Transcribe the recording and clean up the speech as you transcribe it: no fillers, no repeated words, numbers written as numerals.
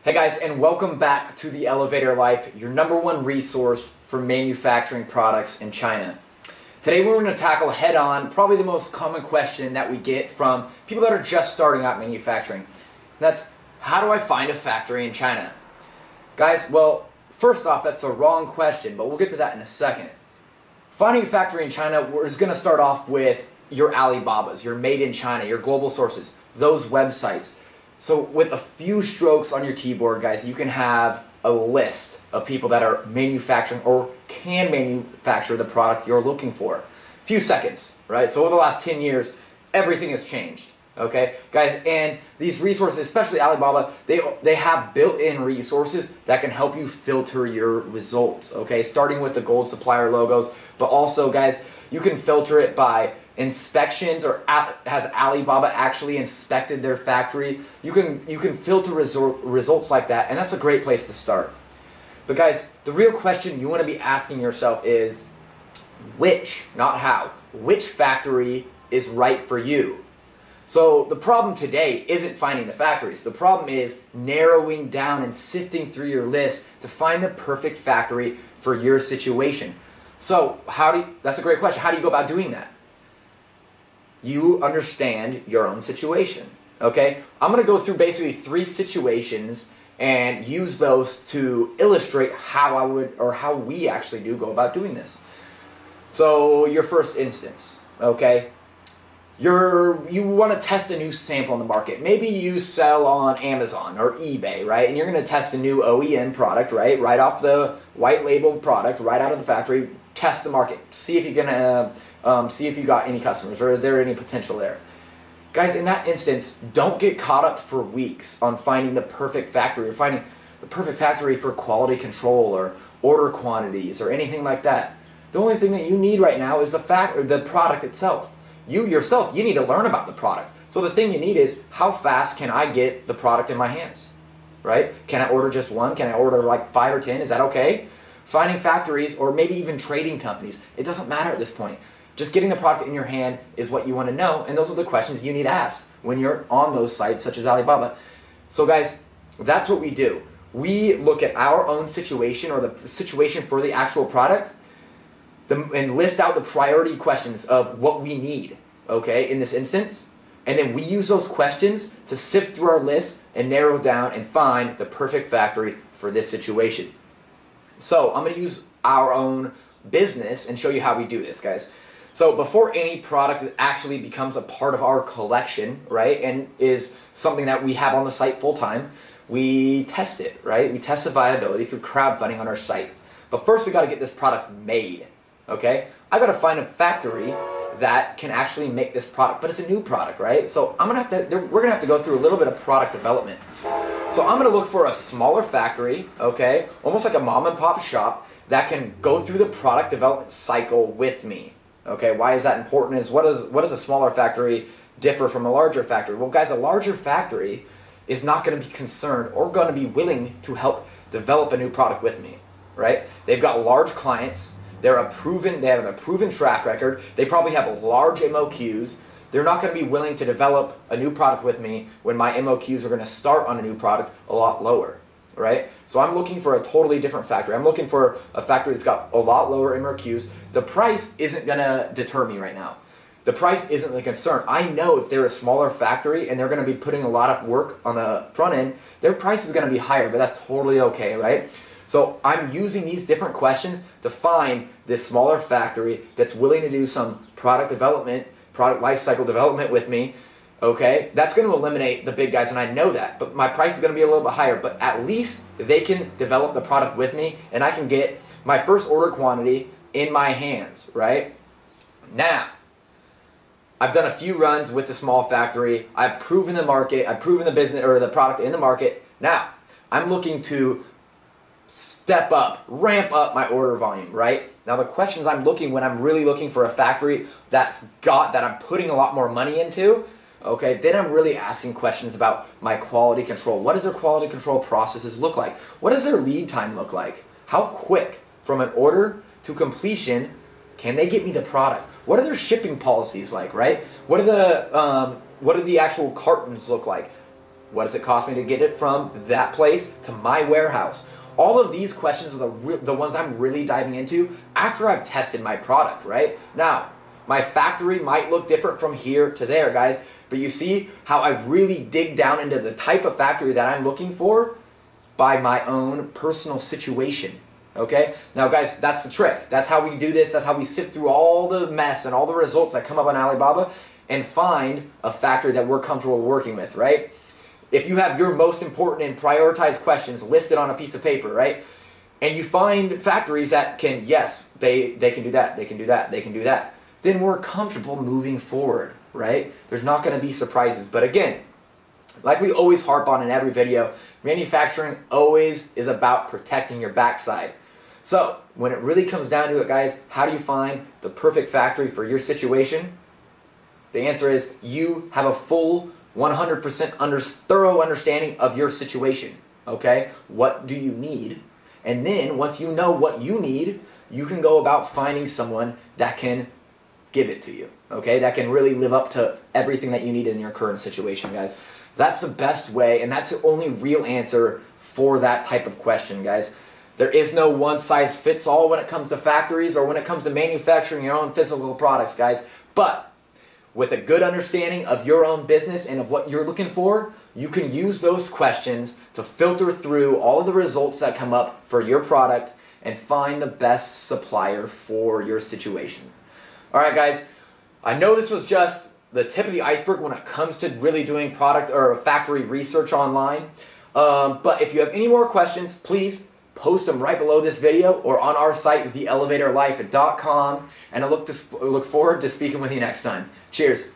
Hey guys, and welcome back to the Elevator Life, your #1 resource for manufacturing products in China. Today we're going to tackle head-on probably the most common question that we get from people that are just starting out manufacturing. And that's, how do I find a factory in China? Guys, well, first off, that's a wrong question, but we'll get to that in a second. Finding a factory in China, we're just going to start off with your Alibabas, your Made in China, your global sources, those websites. So with a few strokes on your keyboard, guys, you can have a list of people that are manufacturing or can manufacture the product you're looking for. A few seconds, right? So over the last 10 years, everything has changed, okay? Guys, and these resources, especially Alibaba, they have built-in resources that can help you filter your results, okay? Starting with the gold supplier logos, but also, guys, you can filter it by inspections, or has Alibaba actually inspected their factory? You can filter results like that, and that's a great place to start. But guys, the real question you want to be asking yourself is which, not how, which factory is right for you? So the problem today isn't finding the factories. The problem is narrowing down and sifting through your list to find the perfect factory for your situation. So that's a great question. How do you go about doing that? You understand your own situation, okay? I'm going to go through basically 3 situations and use those to illustrate how I would, or how we actually do go about doing this. So your first instance, okay? You want to test a new sample on the market. Maybe you sell on Amazon or eBay, right? And you're going to test a new OEM product, right? Right off the white label product, right out of the factory. Test the market. See if you're going to see if you got any customers, or are there any potential there. Guys, in that instance, don't get caught up for weeks on finding the perfect factory, or finding the perfect factory for quality control or order quantities or anything like that. The only thing that you need right now is the product itself. You yourself, you need to learn about the product. So the thing you need is, how fast can I get the product in my hands, right? Can I order just one? Can I order like 5 or 10? Is that okay? Finding factories, or maybe even trading companies, it doesn't matter at this point. Just getting the product in your hand is what you want to know, and those are the questions you need to ask when you're on those sites such as Alibaba. So guys, that's what we do. We look at our own situation, or the situation for the actual product, and list out the priority questions of what we need, okay, in this instance. And then we use those questions to sift through our list and narrow down and find the perfect factory for this situation. So I'm going to use our own business and show you how we do this, guys. So before any product actually becomes a part of our collection, right, and is something that we have on the site full time, we test it, right? We test the viability through crowdfunding on our site. But first we got to get this product made, okay? I got to find a factory that can actually make this product, but it's a new product, right? So we're gonna have to go through a little bit of product development. So I'm gonna look for a smaller factory, okay, almost like a mom and pop shop that can go through the product development cycle with me. Okay, why is that important? Is what does a smaller factory differ from a larger factory? Well, guys, a larger factory is not going to be concerned or going to be willing to help develop a new product with me, right? They've got large clients. They have a proven track record. They probably have large MOQs. They're not going to be willing to develop a new product with me when my MOQs are going to start on a new product a lot lower, right? So I'm looking for a totally different factory. I'm looking for a factory that's got a lot lower MOQs. The price isn't going to deter me right now. The price isn't the concern. I know if they're a smaller factory and they're going to be putting a lot of work on the front end, their price is going to be higher, but that's totally okay, right? So I'm using these different questions to find this smaller factory that's willing to do some product development, product lifecycle development with me. Okay, that's going to eliminate the big guys, and I know that, but my price is going to be a little bit higher, but at least they can develop the product with me, and I can get my first order quantity in my hands, right? Now, I've done a few runs with the small factory. I've proven the market. I've proven the business, or the product in the market. Now, I'm looking to step up, ramp up my order volume, right? Now, the questions I'm looking when I'm really looking for a factory that I'm putting a lot more money into, okay, then I'm really asking questions about my quality control. What does their quality control processes look like? What does their lead time look like? How quick from an order to completion can they get me the product? What are their shipping policies like, right? What do the actual cartons look like? What does it cost me to get it from that place to my warehouse? All of these questions are the ones I'm really diving into after I've tested my product, right? Now, my factory might look different from here to there, guys, but you see how I really dig down into the type of factory that I'm looking for by my own personal situation, okay? Now, guys, that's the trick. That's how we do this. That's how we sift through all the mess and all the results that come up on Alibaba and find a factory that we're comfortable working with, right? If you have your most important and prioritized questions listed on a piece of paper, right? And you find factories that can, yes, they can do that, they can do that, they can do that, then we're comfortable moving forward, right? There's not going to be surprises. But again, like we always harp on in every video, manufacturing always is about protecting your backside. So when it really comes down to it, guys, how do you find the perfect factory for your situation? The answer is you have a full 100% thorough understanding of your situation, okay? What do you need? And then once you know what you need, you can go about finding someone that can give it to you, okay? That can really live up to everything that you need in your current situation, guys. That's the best way, and that's the only real answer for that type of question, guys. There is no one-size-fits-all when it comes to factories or when it comes to manufacturing your own physical products, guys. But with a good understanding of your own business and of what you're looking for, you can use those questions to filter through all of the results that come up for your product and find the best supplier for your situation. All right, guys, I know this was just the tip of the iceberg when it comes to really doing product or factory research online. But if you have any more questions, please post them right below this video or on our site, theelevatorlife.com, and I look forward to speaking with you next time. Cheers.